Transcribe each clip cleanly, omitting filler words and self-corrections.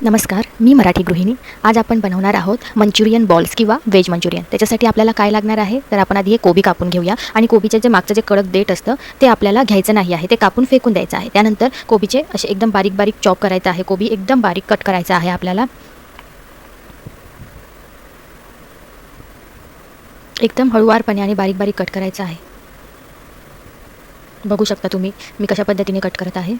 नमस्कार, मी मराठी गृहिणी. आज आपण बनवणार आहोत मंचुरियन बॉल्स किंवा व्हेज मंचुरियन. त्याच्यासाठी आपल्याला काय लागणार आहे, तर आपण आधी हे कोबी कापून घेऊया आणि कोबीचे जे मागचं जे कडक देठ असतं ते आपल्याला घ्यायचं नाही आहे, ते कापून फेकून द्यायचं आहे. त्यानंतर कोबीचे असे एकदम बारीक बारीक चॉप करायचं आहे. कोबी एकदम बारीक कट करायचा आहे आपल्याला. एकदम हळूवारपणे आणि बारीक बारीक कट करायचं आहे. बघू शकता तुम्ही मी कशा पद्धतीने कट करत आहे.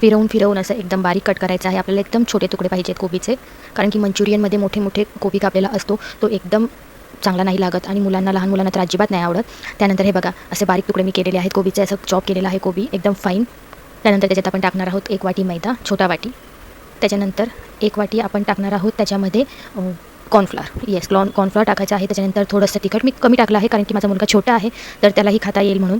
फिरवून असं एकदम बारीक कट करायचं आहे. आपल्याला एकदम छोटे तुकडे पाहिजेत कोबीचे, कारण की मंचुरियनमध्ये मोठे मोठे कोबी कापलेला असतो तो एकदम चांगला नाही लागत आणि लहान मुलांना तर अजिबात नाही आवडत. त्यानंतर हे बघा, असे बारीक तुकडे मी केलेले आहेत कोबीचे. असं चॉप केलेला आहे कोबी एकदम फाईन. त्यानंतर त्याच्यात आपण टाकणार आहोत 1 वाटी मैदा, छोटा वाटी. त्याच्यानंतर 1 वाटी आपण टाकणार आहोत त्याच्यामध्ये कॉर्नफ्लॉर. कॉर्नफ्लॉर टाकायचं आहे. त्याच्यानंतर थोडंसं तिखट मी कमी टाकलं आहे, कारण की माझा मुलगा छोटा आहे तर त्यालाही खाता येईल म्हणून.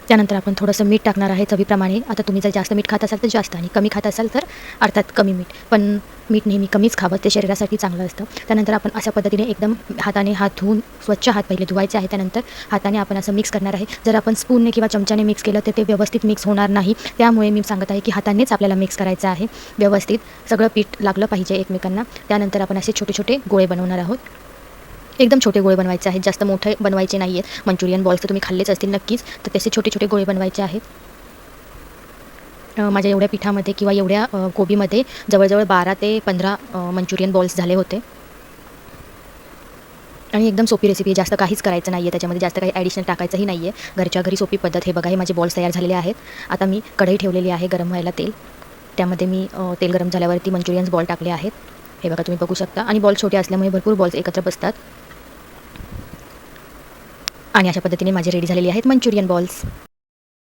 त्यानंतर आपण थोडंसं मीठ टाकणार आहे चवीप्रमाणे. आता तुम्ही जर जास्त मीठ खात असाल तर जास्त, आणि कमी खात असाल तर अर्थात कमी मीठ. पण मीठ नेहमी कमीच खावं, ते शरीरासाठी चांगलं असतं. त्यानंतर आपण अशा पद्धतीने एकदम हाताने हात धुवून, स्वच्छ हात पहिले धुवायचे आहे. त्यानंतर हाताने आपण असं मिक्स करणार आहे. जर आपण स्पूनने किंवा चमच्याने मिक्स केलं तर ते व्यवस्थित मिक्स होणार नाही. त्यामुळे मी सांगत आहे की हातानेच आपल्याला मिक्स करायचं आहे. व्यवस्थित सगळं पीठ लागलं पाहिजे एकमेकांना. त्यानंतर आपण असे छोटे छोटे गोळे बनवणार आहोत. एकदम छोटे गोळे बनवायचे आहेत, जास्त मोठे बनवायचे नाही आहेत. मंचुरियन बॉल्स तर तुम्ही खाल्लेच असतील नक्कीच, तर तसे छोटे छोटे गोळे बनवायचे आहेत. माझ्या एवढ्या पिठामध्ये किंवा एवढ्या कोबीमध्ये जवळजवळ 12 ते 15 मंचुरियन बॉल्स झाले होते. आणि एकदम सोपी रेसिपी आहे, जास्त काहीच करायचं नाही आहे, त्याच्यामध्ये जास्त काही ॲडिशनल टाकायचंही नाही आहे. घरच्या घरी सोपी पद्धत. हे बघा, हे माझे बॉल्स तयार झालेले आहेत. आता मी कढई ठेवलेली आहे गरम व्हायला तेल. त्यामध्ये मी तेल गरम झाल्यावरती मंचुरियन्स बॉल टाकले आहेत. हे बघा, तुम्ही बघू शकता. आणि बॉल छोटे असल्यामुळे भरपूर बॉल्स एकत्र बसतात. आणि अशा पद्धतीने माझे रेडी झालेले आहेत मंचुरियन बॉल्स.